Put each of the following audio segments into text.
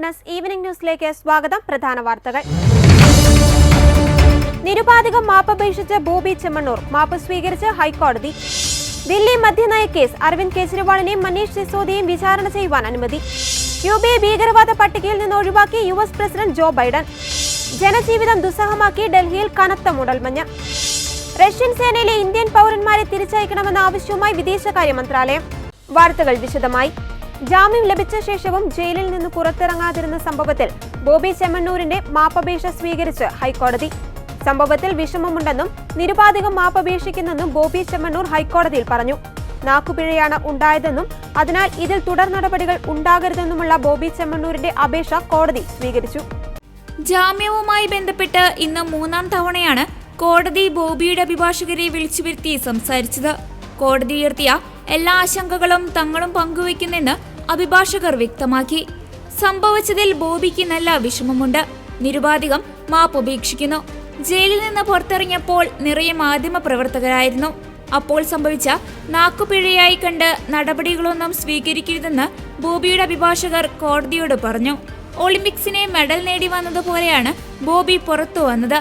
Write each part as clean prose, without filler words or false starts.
Witness evening ന്യൂസിലേക്ക് സ്വാഗതം. പ്രധാന വാർത്തകൾ. നിരുപാധികം മാപ്പപേക്ഷിച്ച് ബോബി ചെമ്മണ്ണൂർ. മാപ്പ് സ്വീകരിച്ച് ഹൈക്കോടതി. ദില്ലി മദ്യനയ കേസ് അരവിന്ദ് കെജ്രിവാളിനെയും മനീഷ് സിസോദിയെയും വിചാരണ ചെയ്യുവാൻ അനുമതി. യുഎഇ ഭീകരവാദ പട്ടികയിൽ നിന്ന് ഒഴിവാക്കി യുഎസ് പ്രസിഡന്റ് ജോ ബൈഡൻ. ജനജീവിതം ദുസ്സഹമാക്കി ഡൽഹിയിൽ കനത്ത മൂടൽമഞ്ഞ്. റഷ്യൻ സേനയിലെ ഇന്ത്യൻ പൗരന്മാരെ തിരിച്ചയക്കണമെന്ന ആവശ്യവുമായി വിദേശകാര്യ മന്ത്രാലയം. വാർത്തകൾ വിശദമായി. ജാമ്യം ലഭിച്ച ശേഷവും ജയിലിൽ നിന്ന് പുറത്തിറങ്ങാതിരുന്ന സംഭവത്തിൽ ബോബി ചെമ്മണ്ണൂരിന്റെ മാപ്പപേക്ഷ സ്വീകരിച്ച് ഹൈക്കോടതി. സംഭവത്തിൽ വിഷമമുണ്ടെന്നും നിരുപാധികം മാപ്പപേക്ഷിക്കുന്നെന്നും ബോബി ചെമ്മണ്ണൂർ ഹൈക്കോടതിയിൽ പറഞ്ഞു. നാക്കുപിഴയാണ് ഉണ്ടായതെന്നും അതിനാൽ ഇതിൽ തുടർ നടപടികൾ ഉണ്ടാകരുതെന്നുമുള്ള ബോബി ചെമ്മണ്ണൂരിന്റെ അപേക്ഷ കോടതി സ്വീകരിച്ചു. ജാമ്യവുമായി ബന്ധപ്പെട്ട് ഇന്ന് മൂന്നാം തവണയാണ് കോടതി ബോബിയുടെ അഭിഭാഷകരെ വിളിച്ചു വരുത്തി സംസാരിച്ചത്. കോടതി ഉയർത്തിയ എല്ലാ ആശങ്കകളും തങ്ങളും പങ്കുവയ്ക്കുന്നെന്ന് അഭിഭാഷകർ വ്യക്തമാക്കി. സംഭവിച്ചതിൽ ബോബിക്ക് നല്ല വിഷമമുണ്ട്. നിരുപാധികം മാപ്പുപേക്ഷിക്കുന്നു. ജയിലിൽ നിന്ന് പുറത്തിറങ്ങിയപ്പോൾ നിറയെ മാധ്യമ പ്രവർത്തകരായിരുന്നു. അപ്പോൾ സംഭവിച്ച നാക്കുപിഴയായി കണ്ട് നടപടികളൊന്നും സ്വീകരിക്കരുതെന്ന് ബോബിയുടെ അഭിഭാഷകർ കോടതിയോട് പറഞ്ഞു. ഒളിമ്പിക്സിനെ മെഡൽ നേടി വന്നതുപോലെയാണ് ബോബി പുറത്തു വന്നത്.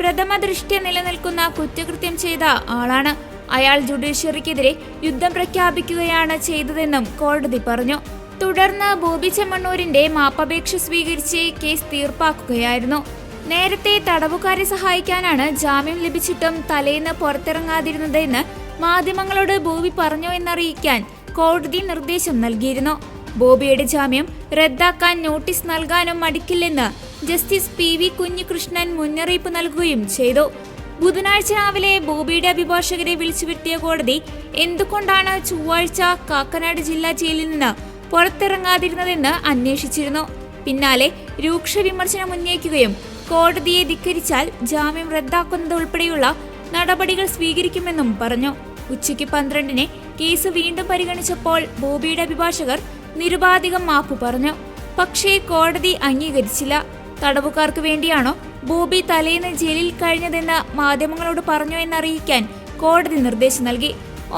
പ്രഥമ ദൃഷ്ട്യ നിലനിൽക്കുന്ന കുറ്റകൃത്യം ചെയ്ത ആളാണ്. അയാൾ ജുഡീഷ്യറിക്കെതിരെ യുദ്ധം പ്രഖ്യാപിക്കുകയാണ് ചെയ്തതെന്നും കോടതി പറഞ്ഞു. തുടർന്ന് ബോബി ചെമ്മണ്ണൂരിന്റെ മാപ്പപേക്ഷ സ്വീകരിച്ച് കേസ് തീർപ്പാക്കുകയായിരുന്നു. നേരത്തെ തടവുകാരെ സഹായിക്കാനാണ് ജാമ്യം ലഭിച്ചിട്ടും തലേന്ന് പുറത്തിറങ്ങാതിരുന്നതെന്ന് മാധ്യമങ്ങളോട് ബോബി പറഞ്ഞു എന്നറിയിക്കാൻ കോടതി നിർദ്ദേശം നൽകിയിരുന്നു. ബോബിയുടെ ജാമ്യം റദ്ദാക്കാൻ നോട്ടീസ് നൽകാനും മടിക്കില്ലെന്ന് ജസ്റ്റിസ് PV കുഞ്ഞികൃഷ്ണൻ മുന്നറിയിപ്പ് നൽകുകയും ചെയ്തു. ബുധനാഴ്ച രാവിലെ ബോബിയുടെ അഭിഭാഷകരെ വിളിച്ചു വരുത്തിയ കോടതി എന്തുകൊണ്ടാണ് ചൊവ്വാഴ്ച കാക്കനാട് ജില്ലാ ജയിലിൽ നിന്ന് പുറത്തിറങ്ങാതിരുന്നതെന്ന് അന്വേഷിച്ചിരുന്നു. പിന്നാലെ രൂക്ഷ വിമർശനം ഉന്നയിക്കുകയും കോടതിയെ ധിക്കരിച്ചാൽ ജാമ്യം റദ്ദാക്കുന്നത് ഉൾപ്പെടെയുള്ള നടപടികൾ സ്വീകരിക്കുമെന്നും പറഞ്ഞു. ഉച്ചയ്ക്ക് 12-ന് കേസ് വീണ്ടും പരിഗണിച്ചപ്പോൾ ബോബിയുടെ അഭിഭാഷകർ നിരുപാധികം മാപ്പ് പറഞ്ഞു. പക്ഷേ കോടതി അംഗീകരിച്ചില്ല. തടവുകാർക്ക് വേണ്ടിയാണോ ബോബി തലേന്ന് ജയിലിൽ കഴിഞ്ഞതെന്ന് മാധ്യമങ്ങളോട് പറഞ്ഞു എന്നറിയിക്കാൻ കോടതി നിർദ്ദേശം നൽകി.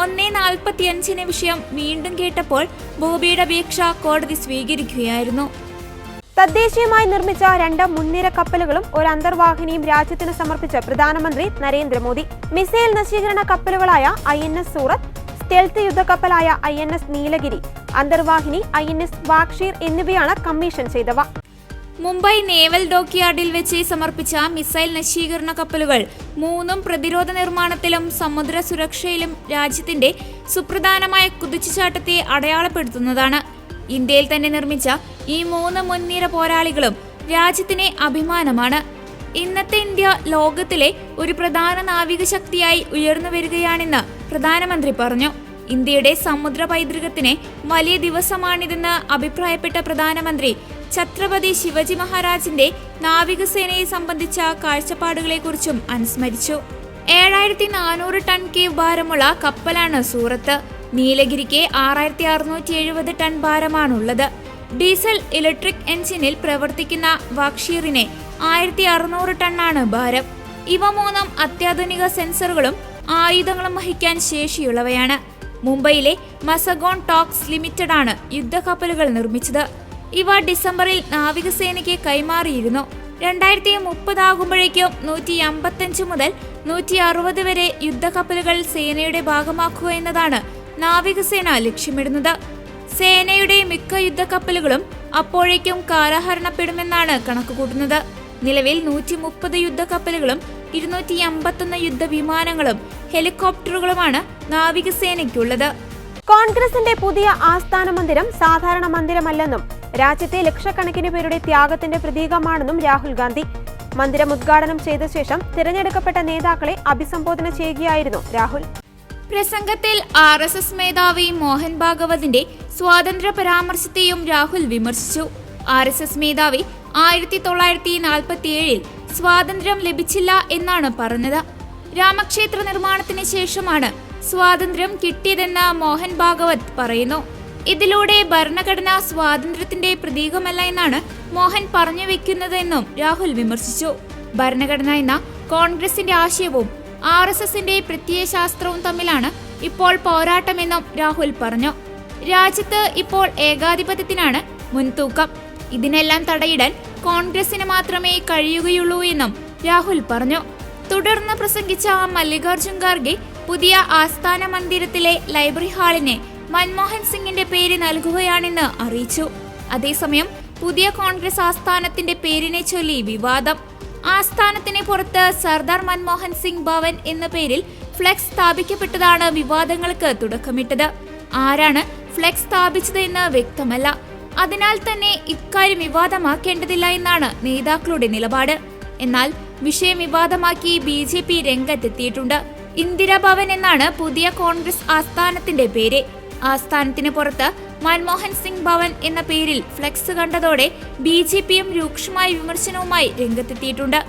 1:45 വിഷയം വീണ്ടും കേട്ടപ്പോൾ ബോബിയുടെ അപേക്ഷ കോടതി സ്വീകരിക്കുകയായിരുന്നു. തദ്ദേശീയമായി നിർമ്മിച്ച 2 മുൻനിര കപ്പലുകളും ഒരു അന്തർവാഹിനിയും രാജ്യത്തിന് സമർപ്പിച്ച പ്രധാനമന്ത്രി നരേന്ദ്രമോദി. മിസൈൽ നശീകരണ കപ്പലുകളായ INS സൂറത്ത്, സ്റ്റെൽത്ത് യുദ്ധക്കപ്പലായ INS നീലഗിരി, അന്തർവാഹിനി INS വാക്ഷീർ എന്നിവയാണ് കമ്മീഷൻ ചെയ്തവ. മുംബൈ നേവൽ ഡോക്യാർഡിൽ വെച്ച് സമർപ്പിച്ച മിസൈൽ നശീകരണ കപ്പലുകൾ 3 പ്രതിരോധ നിർമ്മാണത്തിലും സമുദ്ര സുരക്ഷയിലും രാജ്യത്തിന്റെ സുപ്രധാനമായ കുതിച്ചുചാട്ടത്തെ അടയാളപ്പെടുത്തുന്നതാണ്. ഇന്ത്യയിൽ തന്നെ നിർമ്മിച്ച ഈ 3 മുൻനിര പോരാളികളും രാജ്യത്തിന് അഭിമാനമാണ്. ഇന്നത്തെ ഇന്ത്യ ലോകത്തിലെ ഒരു പ്രധാന നാവിക ശക്തിയായി ഉയർന്നു വരികയാണെന്ന് പ്രധാനമന്ത്രി പറഞ്ഞു. ഇന്ത്യയുടെ സമുദ്ര പൈതൃകത്തിന് വലിയ ദിവസമാണിതെന്ന് അഭിപ്രായപ്പെട്ട പ്രധാനമന്ത്രി ഛത്രപതി ശിവജി മഹാരാജിന്റെ നാവികസേനയെ സംബന്ധിച്ച കാഴ്ചപ്പാടുകളെക്കുറിച്ചും അനുസ്മരിച്ചു. 7400 ടൺ കേവ് ഭാരമുള്ള കപ്പലാണ് സൂറത്ത്. നീലഗിരിക്ക് 6670 ടൺ ഭാരമാണുള്ളത്. ഡീസൽ ഇലക്ട്രിക് എഞ്ചിനിൽ പ്രവർത്തിക്കുന്ന വാക്ഷീറിന് 1600 ടണ്ണാണ് ഭാരം. ഇവ 3 അത്യാധുനിക സെൻസറുകളും ആയുധങ്ങളും വഹിക്കാൻ ശേഷിയുള്ളവയാണ്. മുംബൈയിലെ മസഗോൺ ടോക്സ് ലിമിറ്റഡ് ആണ് യുദ്ധക്കപ്പലുകൾ നിർമ്മിച്ചത്. ഇവ ഡിസംബറിൽ നാവികസേനയ്ക്ക് കൈമാറിയിരുന്നു. 2030 ആകുമ്പോഴേക്കും 155 മുതൽ 160 വരെ യുദ്ധക്കപ്പലുകൾ സേനയുടെ ഭാഗമാക്കുക എന്നതാണ് നാവികസേന ലക്ഷ്യമിടുന്നത്. സേനയുടെ മിക്ക യുദ്ധക്കപ്പലുകളും അപ്പോഴേക്കും കാലഹരണപ്പെടുമെന്നാണ് കണക്കുകൂട്ടുന്നത്. നിലവിൽ 130 യുദ്ധക്കപ്പലുകളും 251 യുദ്ധവിമാനങ്ങളും ഹെലികോപ്റ്ററുകളുമാണ് നാവികസേനയ്ക്കുള്ളത്. കോൺഗ്രസിന്റെ പുതിയ ആസ്ഥാന മന്ദിരം സാധാരണ മന്ദിരമല്ലെന്നും രാജ്യത്തെ ലക്ഷക്കണക്കിന് പേരുടെ ത്യാഗത്തിന്റെ പ്രതീകമാണെന്നും രാഹുൽ ഗാന്ധി. മന്ദിരം ഉദ്ഘാടനം ചെയ്ത ശേഷം തിരഞ്ഞെടുക്കപ്പെട്ട നേതാക്കളെ അഭിസംബോധന ചെയ്യുകയായിരുന്നു രാഹുൽ. പ്രസംഗത്തിൽ RSS മേധാവി മോഹൻ ഭാഗവതിന്റെ സ്വാതന്ത്ര്യ പരാമർശത്തെയും രാഹുൽ വിമർശിച്ചു. RSS മേധാവി 1947-ൽ സ്വാതന്ത്ര്യം ലഭിച്ചില്ല എന്നാണ് പറഞ്ഞത്. രാമക്ഷേത്ര നിർമ്മാണത്തിന് ശേഷമാണ് സ്വാതന്ത്ര്യം കിട്ടിയതെന്ന് മോഹൻ ഭാഗവത് പറയുന്നു. ഇതിലൂടെ ഭരണഘടന സ്വാതന്ത്ര്യത്തിന്റെ പ്രതീകമല്ല എന്നാണ് മോഹൻ പറഞ്ഞു വെക്കുന്നതെന്നും രാഹുൽ വിമർശിച്ചു. ഭരണഘടന എന്ന കോൺഗ്രസിന്റെ ആശയവും RSSന്റെ പ്രത്യയശാസ്ത്രവും തമ്മിലാണ് ഇപ്പോൾ പോരാട്ടമെന്നും രാഹുൽ പറഞ്ഞു. രാജ്യത്ത് ഇപ്പോൾ ഏകാധിപത്യത്തിനാണ് മുൻതൂക്കം. ഇതിനെല്ലാം തടയിടാൻ കോൺഗ്രസിന് മാത്രമേ കഴിയുകയുള്ളൂ എന്നും രാഹുൽ പറഞ്ഞു. തുടർന്ന് പ്രസംഗിച്ച മല്ലികാർജുൻ ഖാർഗെ പുതിയ ആസ്ഥാന മന്ദിരത്തിലെ ലൈബ്രറി ഹാളിന് മൻമോഹൻ സിംഗിന്റെ പേര് നൽകുകയാണെന്ന് അറിയിച്ചു. അതേസമയം പുതിയ കോൺഗ്രസ് ആസ്ഥാനത്തിന്റെ പേരിനെ ചൊല്ലി വിവാദം. ആസ്ഥാനത്തിന് പുറത്ത് സർദാർ മൻമോഹൻ സിംഗ് ഭവൻ എന്ന പേരിൽ ഫ്ലെക്സ് സ്ഥാപിക്കപ്പെട്ടതാണ് വിവാദങ്ങൾക്ക് തുടക്കമിട്ടത്. ആരാണ് ഫ്ലെക്സ് സ്ഥാപിച്ചത് എന്ന് വ്യക്തമല്ല. അതിനാൽ തന്നെ ഇക്കാര്യം വിവാദമാക്കേണ്ടതില്ല എന്നാണ് നേതാക്കളുടെ നിലപാട്. എന്നാൽ വിഷയം വിവാദമാക്കി BJP രംഗത്തെത്തിയിട്ടുണ്ട്. ഇന്ദിരാഭവൻ എന്നാണ് പുതിയ കോൺഗ്രസ് ആസ്ഥാനത്തിന്റെ പേര്. ആസ്ഥാനത്തിന് പുറത്ത് മൻമോഹൻ സിംഗ് ഭവൻ എന്ന പേരിൽ ഫ്ലെക്സ് കണ്ടതോടെ BJPയും രൂക്ഷമായ വിമർശനവുമായി രംഗത്തെത്തിയിട്ടുണ്ട്.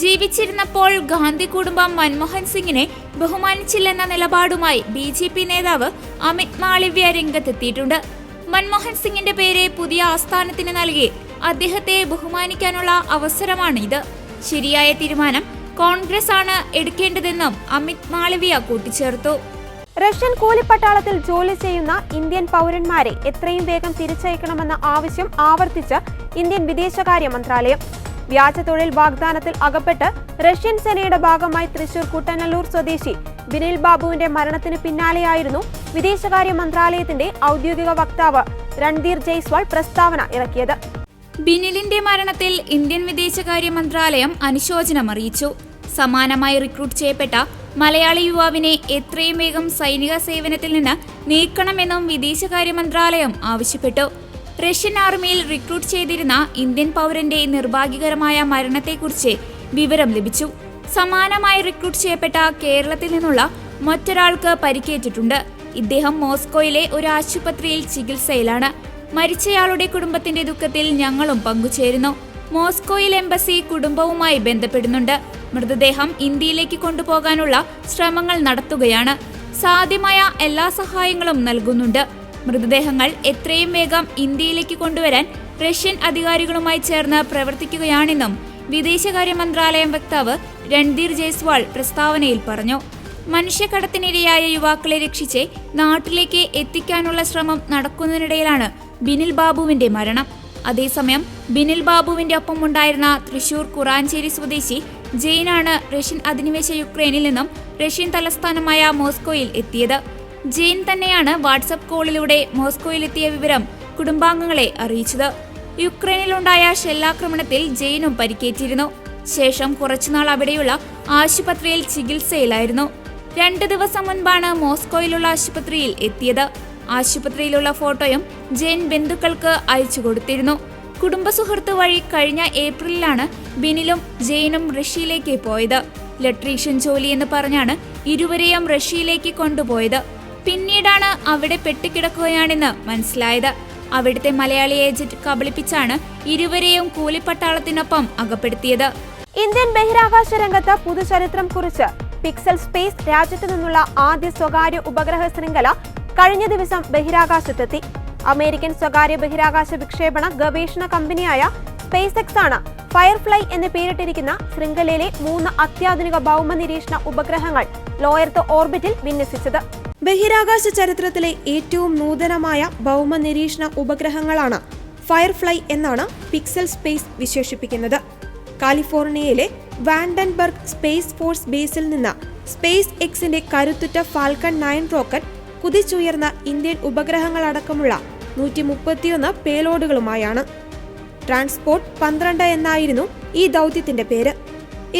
ജീവിച്ചിരുന്നപ്പോൾ ഗാന്ധി കുടുംബം മൻമോഹൻ സിംഗിനെ ബഹുമാനിച്ചില്ലെന്ന നിലപാടുമായി BJP നേതാവ് അമിത് മാളവ്യ രംഗത്തെത്തിയിട്ടുണ്ട്. മൻമോഹൻ സിംഗിന്റെ പേര് പുതിയ ആസ്ഥാനത്തിന് നൽകി അദ്ദേഹത്തെ ബഹുമാനിക്കാനുള്ള അവസരമാണിത്. ശരിയായ തീരുമാനം കോൺഗ്രസ് ആണ് എടുക്കേണ്ടതെന്നും അമിത് മാളവ്യ കൂട്ടിച്ചേർത്തു. റഷ്യൻ കൂലിപ്പട്ടാളത്തിൽ ജോലി ചെയ്യുന്ന ഇന്ത്യൻ പൗരന്മാരെ എത്രയും വേഗം തിരിച്ചയക്കണമെന്ന ആവശ്യം ആവർത്തിച്ച് ഇന്ത്യൻ വിദേശകാര്യ മന്ത്രാലയം. വ്യാജ തൊഴിൽ വാഗ്ദാനത്തിൽ അകപ്പെട്ട് റഷ്യൻ സേനയുടെ ഭാഗമായി തൃശൂർ കുട്ടനല്ലൂർ സ്വദേശി ബിനിൽ ബാബുവിന്റെ മരണത്തിന് പിന്നാലെയായിരുന്നു വിദേശകാര്യ മന്ത്രാലയത്തിന്റെ ഔദ്യോഗിക വക്താവ് രൺധീർ ജയ്സ്വാൾ പ്രസ്താവന ഇറക്കിയത്. ബിനിലിന്റെ മരണത്തിൽ ഇന്ത്യൻ വിദേശകാര്യ മന്ത്രാലയം അനുശോചനം അറിയിച്ചു. സമാനമായി റിക്രൂട്ട് ചെയ്യപ്പെട്ട മലയാളി യുവാവിനെ എത്രയും വേഗം സൈനിക സേവനത്തിൽ നിന്ന് നീക്കണമെന്നും വിദേശകാര്യ മന്ത്രാലയം ആവശ്യപ്പെട്ടു. റഷ്യൻ ആർമിയിൽ റിക്രൂട്ട് ചെയ്തിരുന്ന ഇന്ത്യൻ പൗരന്റെ നിർഭാഗ്യകരമായ മരണത്തെക്കുറിച്ച് വിവരം ലഭിച്ചു. സമാനമായി റിക്രൂട്ട് ചെയ്യപ്പെട്ട കേരളത്തിൽ നിന്നുള്ള മറ്റൊരാൾക്ക് പരിക്കേറ്റിട്ടുണ്ട്. ഇദ്ദേഹം മോസ്കോയിലെ ഒരു ആശുപത്രിയിൽ ചികിത്സയിലാണ്. മരിച്ചയാളുടെ കുടുംബത്തിന്റെ ദുഃഖത്തിൽ ഞങ്ങളും പങ്കുചേരുന്നു. മോസ്കോയിൽ എംബസി കുടുംബവുമായി ബന്ധപ്പെടുന്നുണ്ട്. മൃതദേഹം ഇന്ത്യയിലേക്ക് കൊണ്ടുപോകാനുള്ള ശ്രമങ്ങൾ നടത്തുകയാണ്. സാധ്യമായ എല്ലാ സഹായങ്ങളും നൽകുന്നുണ്ട്. മൃതദേഹങ്ങൾ എത്രയും വേഗം ഇന്ത്യയിലേക്ക് കൊണ്ടുവരാൻ റഷ്യൻ അധികാരികളുമായി ചേർന്ന് പ്രവർത്തിക്കുകയാണെന്നും വിദേശകാര്യ മന്ത്രാലയം വക്താവ് രൺധീർ ജയ്സ്വാൾ പ്രസ്താവനയിൽ പറഞ്ഞു. മനുഷ്യക്കടത്തിനിരയായ യുവാക്കളെ രക്ഷിച്ച് നാട്ടിലേക്ക് എത്തിക്കാനുള്ള ശ്രമം നടക്കുന്നതിനിടയിലാണ് ബിനിൽ ബാബുവിന്റെ മരണം. അതേസമയം ബിനിൽ ബാബുവിന്റെ ഒപ്പമുണ്ടായിരുന്ന തൃശൂർ കുറാഞ്ചേരി സ്വദേശി ജെയിനാണ് റഷ്യൻ അധിനിവേശ യുക്രൈനിൽ നിന്നും റഷ്യൻ തലസ്ഥാനമായ മോസ്കോയിൽ എത്തിയത്. ജെയിൻ തന്നെയാണ് വാട്സ്ആപ്പ് കോളിലൂടെ മോസ്കോയിലെത്തിയ വിവരം കുടുംബാംഗങ്ങളെ അറിയിച്ചത്. യുക്രൈനിലുണ്ടായ ഷെല്ലാക്രമണത്തിൽ ജെയിനും പരിക്കേറ്റിരുന്നു. ശേഷം കുറച്ചുനാൾ അവിടെയുള്ള ആശുപത്രിയിൽ ചികിത്സയിലായിരുന്നു. 2 ദിവസം മുൻപാണ് മോസ്കോയിലുള്ള ആശുപത്രിയിൽ എത്തിയത്. ആശുപത്രിയിലുള്ള ഫോട്ടോയും ജെയിൻ ബന്ധുക്കൾക്ക് അയച്ചു കൊടുത്തിരുന്നു. കുടുംബസുഹൃത്ത് വഴി കഴിഞ്ഞ ഏപ്രിലിലാണ് ബിനിലും ജെയിനും റഷ്യയിലേക്ക് പോയത്. ഇലക്ട്രീഷ്യൻ ജോലി എന്ന് പറഞ്ഞാണ് ഇരുവരെയും റഷ്യയിലേക്ക് കൊണ്ടുപോയത്. പിന്നീടാണ് അവിടെ പെട്ടുകിടക്കുകയാണെന്ന് മനസ്സിലായത്. അവിടുത്തെ മലയാളി ഏജന്റ് കബളിപ്പിച്ചാണ് ഇരുവരെയും കൂലിപ്പട്ടാളത്തിനൊപ്പം അകപ്പെടുത്തിയത്. ഇന്ത്യൻ ബഹിരാകാശ രംഗത്ത് പുതുചരിത്രം കുറിച്ച് പിക്സൽ സ്പേസ് രാജ്യത്തു നിന്നുള്ള ആദ്യ സ്വകാര്യ ഉപഗ്രഹ ശൃംഖല കഴിഞ്ഞ ദിവസം ബഹിരാകാശത്തെത്തി. അമേരിക്കൻ സ്വകാര്യ ബഹിരാകാശ വിക്ഷേപണ ഗവേഷണ കമ്പനിയായ സ്പേസ് എക്സ് ആണ് ഫയർഫ്ലൈ എന്ന് പേരിട്ടിരിക്കുന്ന ശൃംഖലയിലെ 3 അത്യാധുനിക ഭൗമ നിരീക്ഷണ ഉപഗ്രഹങ്ങൾ ലോ എർത്ത് ഓർബിറ്റിൽ വിന്യസിച്ചത്. ബഹിരാകാശ ചരിത്രത്തിലെ ഏറ്റവും നൂതനമായ ഭൗമ നിരീക്ഷണ ഉപഗ്രഹങ്ങളാണ് ഫയർഫ്ലൈ എന്നാണ് പിക്സൽ സ്പേസ് വിശേഷിപ്പിക്കുന്നത്. കാലിഫോർണിയയിലെ വാൻഡൻബർഗ് സ്പേസ് ഫോഴ്സ് ബേസിൽ നിന്ന് സ്പേസ് എക്സിന്റെ കരുത്തുറ്റ ഫാൽക്കൺ 9 റോക്കറ്റ് കുതിച്ചുയർന്ന ഇന്ത്യൻ ഉപഗ്രഹങ്ങളടക്കമുള്ള 131 പേലോഡുകളുമായാണ്. ട്രാൻസ്പോർട്ട് 12 എന്നായിരുന്നു ഈ ദൗത്യത്തിന്റെ പേര്.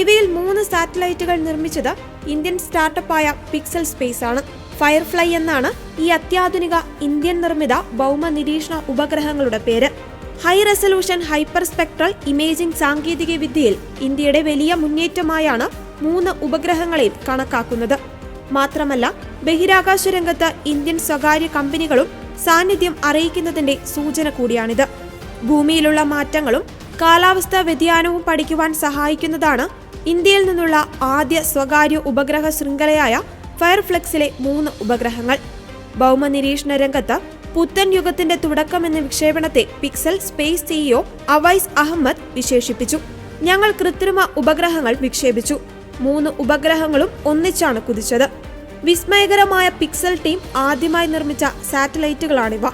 ഇവയിൽ 3 സാറ്റലൈറ്റുകൾ നിർമ്മിച്ചത് ഇന്ത്യൻ സ്റ്റാർട്ടപ്പായ പിക്സൽ സ്പേസ് ആണ്. ഫയർഫ്ലൈ എന്നാണ് ഈ അത്യാധുനിക ഇന്ത്യൻ നിർമ്മിത ഭൗമ നിരീക്ഷണ ഉപഗ്രഹങ്ങളുടെ പേര്. High resolution hyper spectral imaging സാങ്കേതിക വിദ്യയിൽ ഇന്ത്യയുടെ വലിയ മുന്നേറ്റമായാണ് 3 ഉപഗ്രഹങ്ങളെയും കണക്കാക്കുന്നത്. മാത്രമല്ല, ബഹിരാകാശ രംഗത്ത് ഇന്ത്യൻ സ്വകാര്യ കമ്പനികളും സാന്നിധ്യം അറിയിക്കുന്നതിന്റെ സൂചന കൂടിയാണിത്. ഭൂമിയിലുള്ള മാറ്റങ്ങളും കാലാവസ്ഥാ വ്യതിയാനവും പഠിക്കുവാൻ സഹായിക്കുന്നതാണ് ഇന്ത്യയിൽ നിന്നുള്ള ആദ്യ സ്വകാര്യ ഉപഗ്രഹ ശൃംഖലയായ ഫയർഫ്ലെക്സിലെ 3 ഉപഗ്രഹങ്ങൾ. ഭൗമ നിരീക്ഷണ രംഗത്ത് പുത്തൻ യുഗത്തിന്റെ തുടക്കമെന്ന വിക്ഷേപണത്തെ പിക്സൽ സ്പേസ് സിഇഒ അവൈസ് അഹമ്മദ് വിശേഷിപ്പിച്ചു. ഞങ്ങൾ കൃത്രിമ ഉപഗ്രഹങ്ങൾ വിക്ഷേപിച്ചു. 3 ഉപഗ്രഹങ്ങളും ഒന്നിച്ചാണ് കുതിച്ചത്. വിസ്മയകരമായ പിക്സൽ ടീം ആദ്യമായി നിർമ്മിച്ച സാറ്റലൈറ്റുകളാണിവ.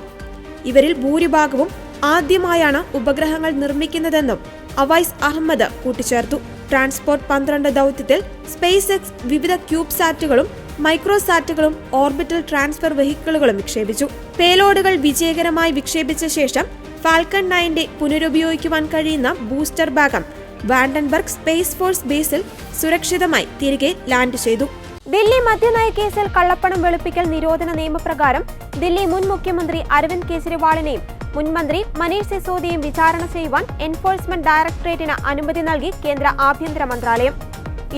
ഇവരിൽ ഭൂരിഭാഗവും ആദ്യമായാണ് ഉപഗ്രഹങ്ങൾ നിർമ്മിക്കുന്നതെന്നും അവൈസ് അഹമ്മദ് കൂട്ടിച്ചേർത്തു. ട്രാൻസ്പോർട്ട് 12 ദൗത്യത്തിൽ സ്പേസ് എക്സ് വിവിധ ക്യൂബ്സാറ്റുകളും മൈക്രോസാറ്റുകളും ഓർബിറ്റൽ ട്രാൻസ്ഫർ വെഹിക്കിളുകളും വിക്ഷേപിച്ചു. പേലോഡുകൾ വിജയകരമായി വിക്ഷേപിച്ച ശേഷം ഫാൽക്കൺ 9ന്റെ പുനരുപയോഗിക്കുവാൻ കഴിയുന്ന ബൂസ്റ്റർ ഭാഗം വാൻഡൻബർഗ് സ്പേസ് ഫോഴ്സ് ബേസിൽ സുരക്ഷിതമായി തിരികെ ലാൻഡ് ചെയ്തു. ദില്ലി മദ്യനയ കേസിൽ കള്ളപ്പണം വെളുപ്പിക്കൽ നിരോധന നിയമപ്രകാരം ദില്ലി മുൻ മുഖ്യമന്ത്രി അരവിന്ദ് കെജ്രിവാളിനെയും മുൻ മന്ത്രി മനീഷ് സിസോദിയെയും വിചാരണ ചെയ്യുവാൻ എൻഫോഴ്സ്മെന്റ് ഡയറക്ടറേറ്റിന് അനുമതി നൽകി കേന്ദ്ര ആഭ്യന്തര മന്ത്രാലയം.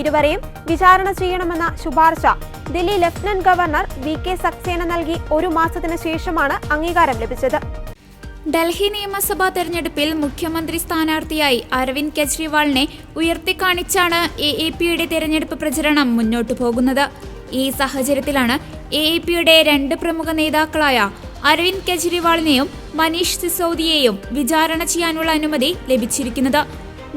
ഇരുവരെയും വിചാരണ ചെയ്യണമെന്ന ശുപാർശ Delhi lieutenant governor VK Saxena നൽകി 1 മാസത്തിന് ശേഷമാണ് അംഗീകാരം ലഭിച്ചത്. ഡൽഹി നിയമസഭാ തെരഞ്ഞെടുപ്പിൽ മുഖ്യമന്ത്രി സ്ഥാനാർത്ഥിയായി അരവിന്ദ് കെജ്രിവാളിനെ ഉയർത്തിക്കാണിച്ചാണ് AAPയുടെ തെരഞ്ഞെടുപ്പ് പ്രചരണം മുന്നോട്ടു പോകുന്നത്. ഈ സാഹചര്യത്തിലാണ് AAPയുടെ 2 പ്രമുഖ നേതാക്കളായ അരവിന്ദ് കെജ്രിവാളിനെയും മനീഷ് സിസോദിയെയും വിചാരണ ചെയ്യാനുള്ള അനുമതി ലഭിച്ചിരിക്കുന്നത്.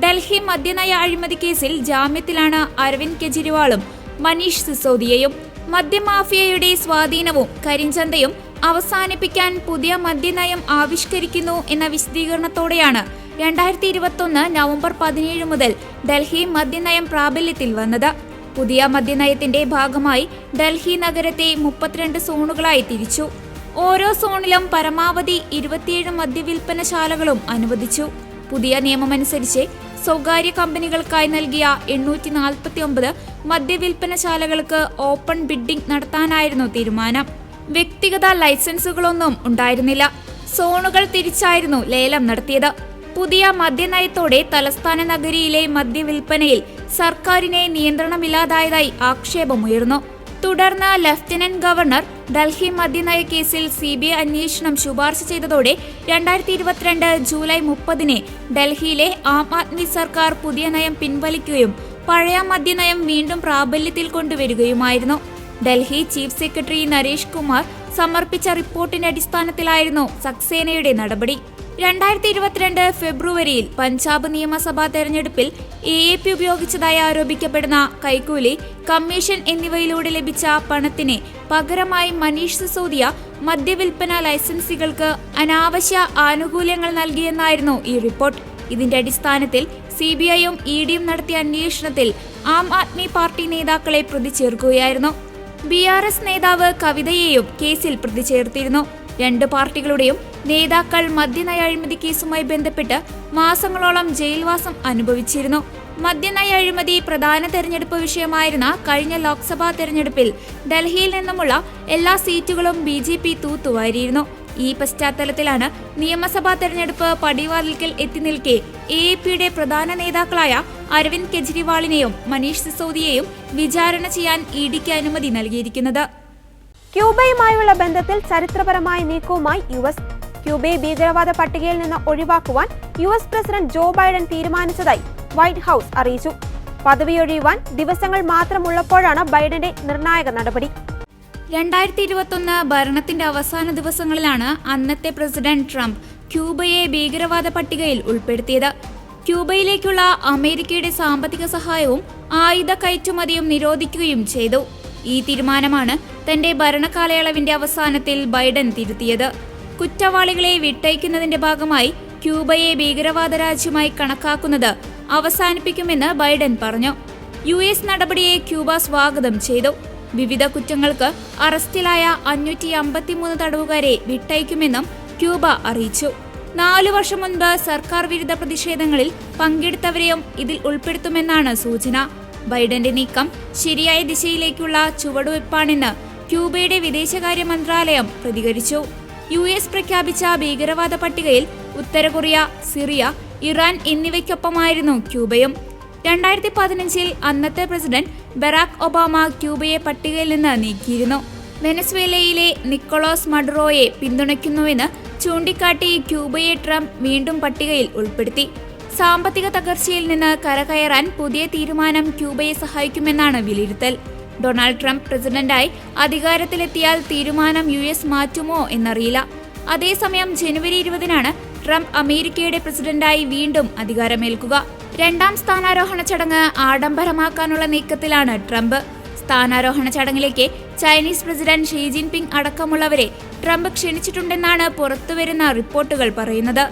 ഡൽഹി മദ്യനയ അഴിമതി കേസിൽ ജാമ്യത്തിലാണ് അരവിന്ദ് കെജ്രിവാളും മനീഷ് സിസോദിയയും. മദ്യമാഫിയയുടെ സ്വാധീനവും കരിഞ്ചന്തയും അവസാനിപ്പിക്കാൻ പുതിയ മദ്യനയം ആവിഷ്കരിക്കുന്നു എന്ന വിശദീകരണത്തോടെയാണ് 2021 നവംബർ 17 മുതൽ ഡൽഹി മദ്യനയം പ്രാബല്യത്തിൽ വന്നത്. പുതിയ മദ്യനയത്തിന്റെ ഭാഗമായി ഡൽഹി നഗരത്തെ 32 സോണുകളായി തിരിച്ചു. ഓരോ സോണിലും പരമാവധി 27 മദ്യവിൽപ്പനശാലകളും അനുവദിച്ചു. പുതിയ നിയമമനുസരിച്ച് സ്വകാര്യ കമ്പനികൾക്കായി നൽകിയ 849 മദ്യവിൽപ്പനശാലകൾക്ക് ഓപ്പൺ ബിഡ്ഡിംഗ് നടത്താനായിരുന്നു തീരുമാനം. വ്യക്തിഗത ലൈസൻസുകളൊന്നും ഉണ്ടായിരുന്നില്ല. സോണുകൾ തിരിച്ചായിരുന്നു ലേലം നടത്തിയത്. പുതിയ മദ്യനയത്തോടെ തലസ്ഥാന നഗരിയിലെ മദ്യവിൽപ്പനയിൽ സർക്കാരിനെ നിയന്ത്രണമില്ലാതായതായി ആക്ഷേപമുയർന്നു. തുടർന്ന് ലഫ്റ്റനന്റ് ഗവർണർ ഡൽഹി മദ്യനയ കേസിൽ CBI അന്വേഷണം ശുപാർശ ചെയ്തതോടെ 2022 ജൂലൈ 30-ന് ഡൽഹിയിലെ ആം ആദ്മി സർക്കാർ പുതിയ നയം പിൻവലിക്കുകയും പഴയ മദ്യനയം വീണ്ടും പ്രാബല്യത്തിൽ കൊണ്ടുവരികയുമായിരുന്നു. ഡൽഹി ചീഫ് സെക്രട്ടറി നരേഷ് കുമാർ സമർപ്പിച്ച റിപ്പോർട്ടിന്റെ അടിസ്ഥാനത്തിലായിരുന്നു സക്സേനയുടെ നടപടി. 2022 ഫെബ്രുവരിയിൽ പഞ്ചാബ് നിയമസഭാ തെരഞ്ഞെടുപ്പിൽ AAP ഉപയോഗിച്ചതായി ആരോപിക്കപ്പെടുന്ന കൈക്കൂലി, കമ്മീഷൻ എന്നിവയിലൂടെ ലഭിച്ച പണത്തിന് പകരമായി മനീഷ് സിസോദിയ മദ്യവിൽപ്പന ലൈസൻസികൾക്ക് അനാവശ്യ ആനുകൂല്യങ്ങൾ നൽകിയെന്നായിരുന്നു ഈ റിപ്പോർട്ട്. ഇതിന്റെ അടിസ്ഥാനത്തിൽ CBIയും EDയും നടത്തിയ അന്വേഷണത്തിൽ ആം ആദ്മി പാർട്ടി നേതാക്കളെ പ്രതി ചേർക്കുകയായിരുന്നു. BRS നേതാവ് കവിതയെയും കേസിൽ പ്രതി ചേർത്തിരുന്നു. 2 പാർട്ടികളുടെയും നേതാക്കൾ മദ്യനയ അഴിമതി കേസുമായി ബന്ധപ്പെട്ട് മാസങ്ങളോളം ജയിൽവാസം അനുഭവിച്ചിരുന്നു. മദ്യനയ അഴിമതി പ്രധാന തെരഞ്ഞെടുപ്പ് വിഷയമായിരുന്ന കഴിഞ്ഞ ലോക്സഭാ തെരഞ്ഞെടുപ്പിൽ ഡൽഹിയിൽ നിന്നുമുള്ള എല്ലാ സീറ്റുകളും BJP തൂത്തുവാരിയിരുന്നു. ഈ പശ്ചാത്തലത്തിലാണ് നിയമസഭാ തെരഞ്ഞെടുപ്പ് പടിവാതിൽക്കൽ എത്തി നിൽക്കെ AAPയുടെ പ്രധാന നേതാക്കളായ അരവിന്ദ് കെജ്രിവാളിനെയും മനീഷ് സിസോദിയെയും വിചാരണ ചെയ്യാൻ EDക്ക് അനുമതി നൽകിയിരിക്കുന്നത്. ക്യൂബയുമായുള്ള ബന്ധത്തിൽ ചരിത്രപരമായ നീക്കവുമായി US. ക്യൂബയെ ഭീകരവാദ പട്ടികയിൽ നിന്ന് ഒഴിവാക്കുവാൻ US പ്രസിഡന്റ് ജോ ബൈഡൻ തീരുമാനിച്ചതായി വൈറ്റ് ഹൌസ് അറിയിച്ചു. പദവിയൊഴിയുവാൻ ദിവസങ്ങൾ മാത്രമുള്ളപ്പോഴാണ് ബൈഡന്റെ നിർണായക നടപടി. 2021 ഭരണത്തിന്റെ അവസാന ദിവസങ്ങളിലാണ് അന്നത്തെ പ്രസിഡന്റ് ട്രംപ് ക്യൂബയെ ഭീകരവാദ പട്ടികയിൽ ഉൾപ്പെടുത്തിയത്. ക്യൂബയിലേക്കുള്ള അമേരിക്കയുടെ സാമ്പത്തിക സഹായവും ആയുധ കയറ്റുമതിയും നിരോധിക്കുകയും ചെയ്തു. ഈ തീരുമാനമാണ് തന്റെ ഭരണകാലയളവിന്റെ അവസാനത്തിൽ ബൈഡൻ തിരുത്തിയത്. കുറ്റവാളികളെ വിട്ടയക്കുന്നതിന്റെ ഭാഗമായി ക്യൂബയെ ഭീകരവാദ രാജ്യമായി കണക്കാക്കുന്നത് അവസാനിപ്പിക്കുമെന്ന് ബൈഡൻ പറഞ്ഞു. US നടപടിയെ ക്യൂബ സ്വാഗതം ചെയ്തു. വിവിധ കുറ്റങ്ങൾക്ക് അറസ്റ്റിലായ 553 തടവുകാരെ വിട്ടയക്കുമെന്നും ക്യൂബ അറിയിച്ചു. 4 വർഷം മുൻപ് സർക്കാർ വിരുദ്ധ പ്രതിഷേധങ്ങളിൽ പങ്കെടുത്തവരെയും ഇതിൽ ഉൾപ്പെടുത്തുമെന്നാണ് സൂചന. ബൈഡന്റെ നീക്കം ശരിയായ ദിശയിലേക്കുള്ള ചുവടുവയ്പ്പാണെന്ന് ക്യൂബയുടെ വിദേശകാര്യ മന്ത്രാലയം പ്രതികരിച്ചു. US പ്രഖ്യാപിച്ച ഭീകരവാദ പട്ടികയിൽ ഉത്തര കൊറിയ, സിറിയ, ഇറാൻ എന്നിവയ്ക്കൊപ്പമായിരുന്നു ക്യൂബയും. 2015-ൽ അന്നത്തെ പ്രസിഡന്റ് ബറാക് ഒബാമ ക്യൂബയെ പട്ടികയിൽ നിന്ന് നീക്കിയിരുന്നു. വെനസ്വേലയിലെ നിക്കോളാസ് മഡുറോയെ പിന്തുണയ്ക്കുന്നുവെന്ന് ചൂണ്ടിക്കാട്ടി ക്യൂബയെ ട്രംപ് വീണ്ടും പട്ടികയിൽ ഉൾപ്പെടുത്തി. സാമ്പത്തിക തകർച്ചയിൽ നിന്ന് കരകയറാൻ പുതിയ തീരുമാനം ക്യൂബയെ സഹായിക്കുമെന്നാണ് വിലയിരുത്തൽ. ഡൊണാൾഡ് ട്രംപ് പ്രസിഡന്റായി അധികാരത്തിലെത്തിയാൽ തീരുമാനം US മാറ്റുമോ എന്നറിയില്ല. അതേസമയം ജനുവരി 20-നാണ് ട്രംപ് അമേരിക്കയുടെ പ്രസിഡന്റായി വീണ്ടും അധികാരമേൽക്കുക. 2ാം സ്ഥാനാരോഹണ ചടങ്ങ് ആഡംബരമാക്കാനുള്ള നീക്കത്തിലാണ് ട്രംപ്. സ്ഥാനാരോഹണ ചടങ്ങിലേക്ക് ചൈനീസ് പ്രസിഡന്റ് ഷീ ജിൻപിങ് അടക്കമുള്ളവരെ ട്രംപ് ക്ഷണിച്ചിട്ടുണ്ടെന്നാണ് പുറത്തുവരുന്ന റിപ്പോർട്ടുകൾ പറയുന്നത്.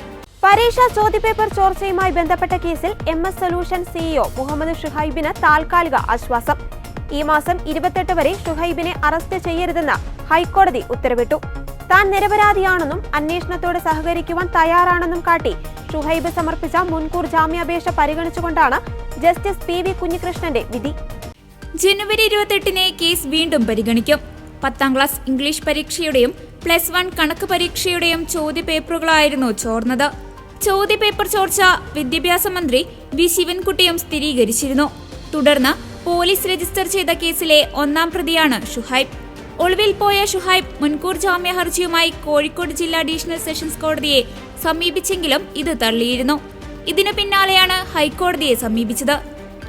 പരീക്ഷാ ചോദ്യപേപ്പർ ചോർച്ചയുമായി ബന്ധപ്പെട്ട കേസിൽ MS സൊല്യൂഷൻ CEO മുഹമ്മദ് ഷുഹൈബിന് താൽക്കാലിക ആശ്വാസം. ഈ മാസം 28 വരെ ഷുഹൈബിനെ അറസ്റ്റ് ചെയ്യരുതെന്ന് ഹൈക്കോടതി ഉത്തരവിട്ടു. താൻ നിരപരാധിയാണെന്നും അന്വേഷണത്തോട് സഹകരിക്കുവാൻ തയ്യാറാണെന്നും കാട്ടി ഷുഹൈബ് സമർപ്പിച്ച മുൻകൂർ ജാമ്യാപേക്ഷ പരിഗണിച്ചുകൊണ്ടാണ് ജസ്റ്റിസ് PV കുഞ്ഞികൃഷ്ണന്റെ വിധി. ജനുവരി 28-ന് കേസ് വീണ്ടും പരിഗണിക്കും. 10ാം ക്ലാസ് ഇംഗ്ലീഷ് പരീക്ഷയുടെയും +1 കണക്ക് പരീക്ഷയുടെയും ചോദ്യപേപ്പറുകളായിരുന്നു ചോർന്നത്. ചോദ്യപേപ്പർ ചോർച്ച വിദ്യാഭ്യാസ മന്ത്രി വി ശിവൻകുട്ടിയും സ്ഥിരീകരിച്ചിരുന്നു. തുടർന്ന് പോലീസ് രജിസ്റ്റർ ചെയ്ത കേസിലെ 1ാം പ്രതിയാണ് ഷുഹൈബ്. ഒളിവിൽ പോയ ഷുഹൈബ് മുൻകൂർ ജാമ്യ ഹർജിയുമായി കോഴിക്കോട് ജില്ലാ അഡീഷണൽ സെഷൻസ് കോടതിയെ സമീപിച്ചെങ്കിലും ഇത് തള്ളിയിരുന്നു. ഇതിനു പിന്നാലെയാണ് ഹൈക്കോടതിയെ സമീപിച്ചത്.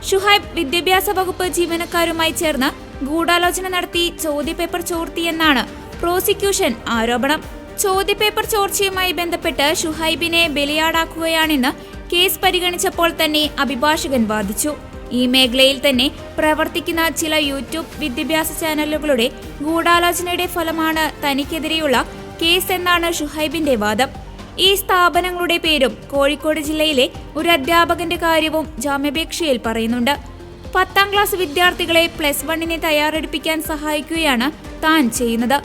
ഷുഹൈബ് വിദ്യാഭ്യാസ വകുപ്പ് ജീവനക്കാരുമായി ചേർന്ന് ഗൂഢാലോചന നടത്തി ചോദ്യപേപ്പർ ചോർത്തിയെന്നാണ് പ്രോസിക്യൂഷൻ ആരോപണം. ചോദ്യപേപ്പർ ചോർച്ചയുമായി ബന്ധപ്പെട്ട് ഷുഹൈബിനെ ബലിയാടാക്കുകയാണെന്ന് കേസ് പരിഗണിച്ചപ്പോൾ തന്നെ അഭിഭാഷകൻ വാദിച്ചു. ഈ മേഖലയിൽ തന്നെ പ്രവർത്തിക്കുന്ന ചില യൂട്യൂബ് വിദ്യാഭ്യാസ ചാനലുകളുടെ ഗൂഢാലോചനയുടെ ഫലമാണ് തനിക്കെതിരെയുള്ള കേസ് എന്നാണ് ഷുഹൈബിന്റെ വാദം. ഈ സ്ഥാപനങ്ങളുടെ പേരും കോഴിക്കോട് ജില്ലയിലെ ഒരു അധ്യാപകന്റെ കാര്യവും ജാമ്യാപേക്ഷയിൽ പറയുന്നുണ്ട്. 10ാം ക്ലാസ് വിദ്യാർത്ഥികളെ +1-നെ തയ്യാറെടുപ്പിക്കാൻ സഹായിക്കുകയാണ് താൻ ചെയ്യുന്നത്.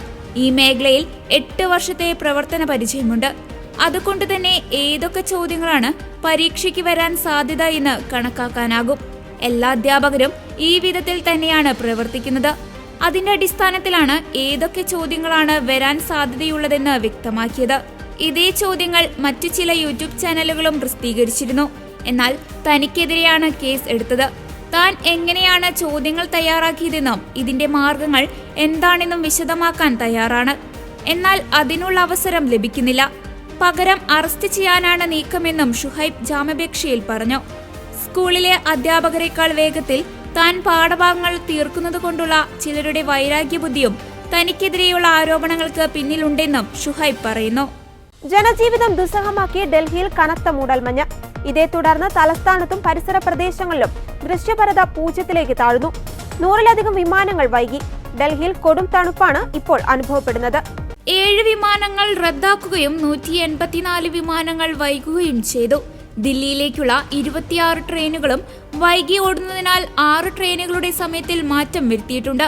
ഈ മേഖലയിൽ 8 വർഷത്തെ പ്രവർത്തന പരിചയമുണ്ട്. അതുകൊണ്ട് തന്നെ ഏതൊക്കെ ചോദ്യങ്ങളാണ് പരീക്ഷയ്ക്ക് വരാൻ സാധ്യത എന്ന് കണക്കാക്കാനാകും. എല്ലാ അധ്യാപകരും ഈ വിധത്തിൽ തന്നെയാണ് പ്രവർത്തിക്കുന്നത്. അതിന്റെ അടിസ്ഥാനത്തിലാണ് ഏതൊക്കെ ചോദ്യങ്ങളാണ് വരാൻ സാധ്യതയുള്ളതെന്ന് വ്യക്തമാക്കിയത്. ഇതേ ചോദ്യങ്ങൾ മറ്റു ചില യൂട്യൂബ് ചാനലുകളും പ്രസിദ്ധീകരിച്ചിരുന്നു. എന്നാൽ തനിക്കെതിരെയാണ് കേസ് എടുത്തത്. താൻ എങ്ങനെയാണ് ചോദ്യങ്ങൾ തയ്യാറാക്കിയതെന്നും ഇതിന്റെ മാർഗങ്ങൾ എന്താണെന്നും വിശദമാക്കാൻ തയ്യാറാണ്. എന്നാൽ അതിനുള്ള അവസരം ലഭിക്കുന്നില്ല. പകരം അറസ്റ്റ് ചെയ്യാനാണ് നീക്കമെന്നും ഷുഹൈബ് ജാമ്യാപേക്ഷയിൽ പറഞ്ഞു. സ്കൂളിലെ അധ്യാപകരെക്കാൾ വേഗത്തിൽ താൻ പാഠഭാഗങ്ങൾ തീർക്കുന്നതുകൊണ്ടുള്ള ചിലരുടെ വൈരാഗ്യബുദ്ധിയും തനിക്കെതിരെയുള്ള ആരോപണങ്ങൾക്ക് പിന്നിലുണ്ടെന്നും ഷുഹൈബ് പറയുന്നു. ജനജീവിതം ദുസ്സഹമാക്കി ഡൽഹിയിൽ കനത്ത മൂടൽമഞ്ഞ്. ഇതേ തുടർന്ന് തലസ്ഥാനത്തും പരിസര പ്രദേശങ്ങളിലും ദൃശ്യപരത 0-ലേക്ക് താഴ്ന്നു. 100-ലധികം വിമാനങ്ങൾ വൈകി. ഡൽഹിയിൽ കൊടും തണുപ്പാണ് ഇപ്പോൾ അനുഭവപ്പെടുന്നത്. 7 വിമാനങ്ങൾ റദ്ദാക്കുകയും 184 വിമാനങ്ങൾ വൈകുകയും ചെയ്തു. ദില്ലിയിലേക്കുള്ള 26 ട്രെയിനുകളും വൈകി ഓടുന്നതിനാൽ 6 ട്രെയിനുകളുടെ സമയത്തിൽ മാറ്റം വരുത്തിയിട്ടുണ്ട്.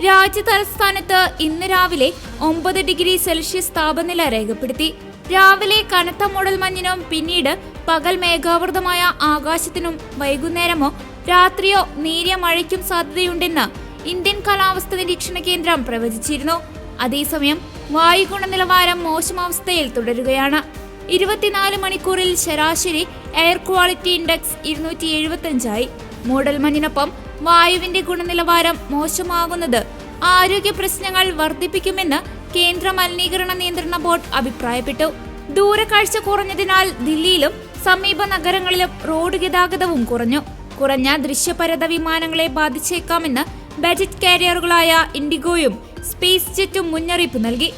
രാജ്യ തലസ്ഥാനത്ത് ഇന്ന് രാവിലെ 9 ഡിഗ്രി സെൽഷ്യസ് താപനില രേഖപ്പെടുത്തി. രാവിലെ കനത്ത മൂടൽമഞ്ഞിനും പിന്നീട് പകൽ മേഘാവൃതമായ ആകാശത്തിനും വൈകുന്നേരമോ രാത്രിയോ നേരിയ മഴയ്ക്കും സാധ്യതയുണ്ടെന്ന് ഇന്ത്യൻ കാലാവസ്ഥാ നിരീക്ഷണ കേന്ദ്രം പ്രവചിച്ചിരുന്നു. അതേസമയം വായു ഗുണനിലവാരം മോശം അവസ്ഥയിൽ തുടരുകയാണ്. 24 മണിക്കൂറിൽ ശരാശരി എയർ ക്വാളിറ്റി ഇൻഡെക്സ് 275 മൂടൽമഞ്ഞിനൊപ്പം വായുവിന്റെ ഗുണനിലവാരം മോശമാകുന്നത് ആരോഗ്യ പ്രശ്നങ്ങൾ വർദ്ധിപ്പിക്കുമെന്ന് കേന്ദ്ര മലിനീകരണ നിയന്ത്രണ ബോർഡ് അഭിപ്രായപ്പെട്ടു. ദൂരക്കാഴ്ച കുറഞ്ഞതിനാൽ ദില്ലിയിലും സമീപ നഗരങ്ങളിലും റോഡ് ഗതാഗതവും കുറഞ്ഞു. കുറഞ്ഞ ദൃശ്യപരത വിമാനങ്ങളെ ബാധിച്ചേക്കാമെന്ന് ബജറ്റ് കാരിയറുകളായ ഇൻഡിഗോയും സ്പേസ് ജെറ്റും മുന്നറിയിപ്പ് നൽകി.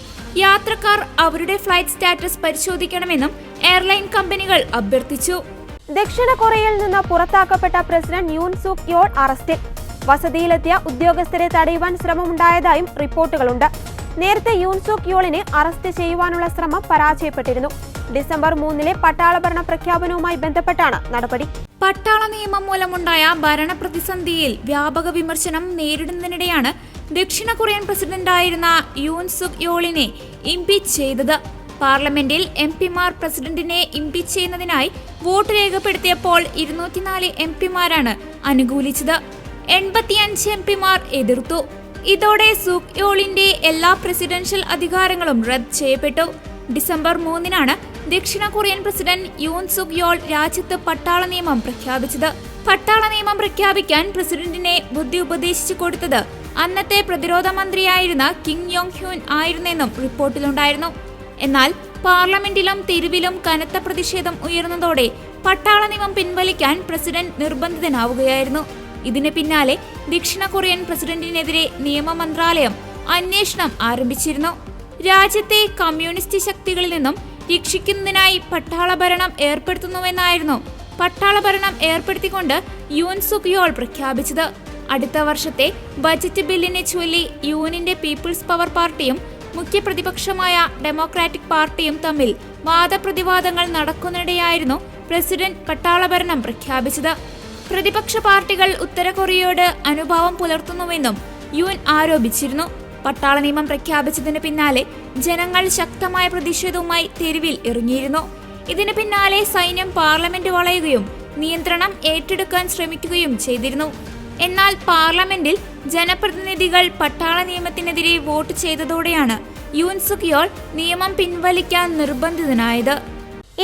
യാത്രക്കാർ അവരുടെ ഫ്ലൈറ്റ് സ്റ്റാറ്റസ് പരിശോധിക്കണമെന്നും എയർലൈൻ കമ്പനികൾ അഭ്യർത്ഥിച്ചു. ദക്ഷിണ കൊറിയയിൽ നിന്ന് പുറത്താക്കപ്പെട്ട പ്രസിഡന്റ് യൂൻ സൂക് യോൾ അറസ്റ്റിൽ. വസതിയിലെത്തിയ ഉദ്യോഗസ്ഥരെ തടയുവാൻ ശ്രമമുണ്ടായതായും റിപ്പോർട്ടുകളുണ്ട്. നേരത്തെ യൂൻ സൂക് യോളിനെ അറസ്റ്റ് ചെയ്യുവാനുള്ള ശ്രമം പരാജയപ്പെട്ടിരുന്നു. ഡിസംബർ 3-ലെ പട്ടാള ഭരണ പ്രഖ്യാപനവുമായി ബന്ധപ്പെട്ടാണ് നടപടി. പട്ടാള നിയമം മൂലമുണ്ടായ ഭരണ പ്രതിസന്ധിയിൽ വ്യാപക വിമർശനം നേരിടുന്നതിനിടെയാണ് ദക്ഷിണ കൊറിയൻ പ്രസിഡന്റായിരുന്ന യൂൻ സുക് യോളിനെ ഇംപീച്ച് ചെയ്തത്. പാർലമെന്റിൽ MP-മാർ പ്രസിഡന്റിനെ ഇംപീച്ച് ചെയ്യുന്നതിനായി വോട്ട് രേഖപ്പെടുത്തിയപ്പോൾ 204 MP-മാരാണ് അനുകൂലിച്ചത്. 85 MP-മാർ എതിർത്തു. ഇതോടെ സുക് യോളിന്റെ എല്ലാ പ്രസിഡൻഷ്യൽ അധികാരങ്ങളും റദ്ദ് ചെയ്യപ്പെട്ടു. ഡിസംബർ 3-നാണ് ദക്ഷിണ Korean president Yoon Suk y'all രാജ്യത്ത് പട്ടാള നിയമം പ്രഖ്യാപിച്ചത്. പട്ടാള നിയമം പ്രഖ്യാപിക്കാൻ പ്രസിഡന്റിനെ ബുദ്ധി ഉപദേശിച്ചു കൊടുത്തത് അന്നത്തെ പ്രതിരോധ മന്ത്രിയായിരുന്ന കിം യോങ് ഹ്യൂൻ ആയിരുന്നെന്നും റിപ്പോർട്ടിലുണ്ടായിരുന്നു. എന്നാൽ പാർലമെന്റിലും തെരുവിലും കനത്ത പ്രതിഷേധം ഉയർന്നതോടെ പട്ടാള നിയമം പിൻവലിക്കാൻ പ്രസിഡന്റ് നിർബന്ധിതനാവുകയായിരുന്നു. ഇതിന് പിന്നാലെ ദക്ഷിണ കൊറിയൻ പ്രസിഡന്റിനെതിരെ നിയമ മന്ത്രാലയം അന്വേഷണം ആരംഭിച്ചിരുന്നു. രാജ്യത്തെ കമ്മ്യൂണിസ്റ്റ് ശക്തികളിൽ നിന്നും രക്ഷിക്കുന്നതിനായി പട്ടാള ഭരണം ഏർപ്പെടുത്തുന്നുവെന്നായിരുന്നു പട്ടാള ഭരണം ഏർപ്പെടുത്തിക്കൊണ്ട് യൂൻ സുക് യോൾ പ്രഖ്യാപിച്ചത്. അടുത്ത വർഷത്തെ ബജറ്റ് ബില്ലിനെ ചൊല്ലി യൂനിന്റെ പീപ്പിൾസ് പവർ പാർട്ടിയും മുഖ്യ പ്രതിപക്ഷമായ ഡെമോക്രാറ്റിക് പാർട്ടിയും തമ്മിൽ വാദപ്രതിവാദങ്ങൾ നടക്കുന്നതിനിടെയായിരുന്നു പ്രസിഡന്റ് പട്ടാളഭരണം പ്രഖ്യാപിച്ചത്. പ്രതിപക്ഷ പാർട്ടികൾ ഉത്തര കൊറിയയോട് അനുഭാവം പുലർത്തുന്നുവെന്നും യൂൻ ആരോപിച്ചിരുന്നു. പട്ടാള നിയമം പ്രഖ്യാപിച്ചതിന് പിന്നാലെ ജനങ്ങൾ ശക്തമായ പ്രതിഷേധവുമായി തെരുവിൽ ഇറങ്ങിയിരുന്നു. ഇതിന് പിന്നാലെ സൈന്യം പാർലമെന്റ് വളയുകയും നിയന്ത്രണം ഏറ്റെടുക്കാൻ ശ്രമിക്കുകയും ചെയ്തിരുന്നു. എന്നാൽ പാർലമെന്റിൽ ജനപ്രതിനിധികൾ പട്ടാള നിയമത്തിനെതിരെ വോട്ട് ചെയ്തതോടെയാണ് യൂൻ സുക്യോൾ നിയമം പിൻവലിക്കാൻ നിർബന്ധിതനായത്.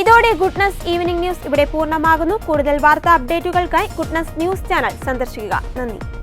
ഇതോടെ ഗുഡ്നസ് ഈവനിംഗ് ന്യൂസ് ഇവിടെ പൂർണ്ണമാകുന്നു. കൂടുതൽ വാർത്താ അപ്ഡേറ്റുകൾക്കായി ഗുഡ്നസ് ന്യൂസ് ചാനൽ സന്ദർശിക്കുക. നന്ദി.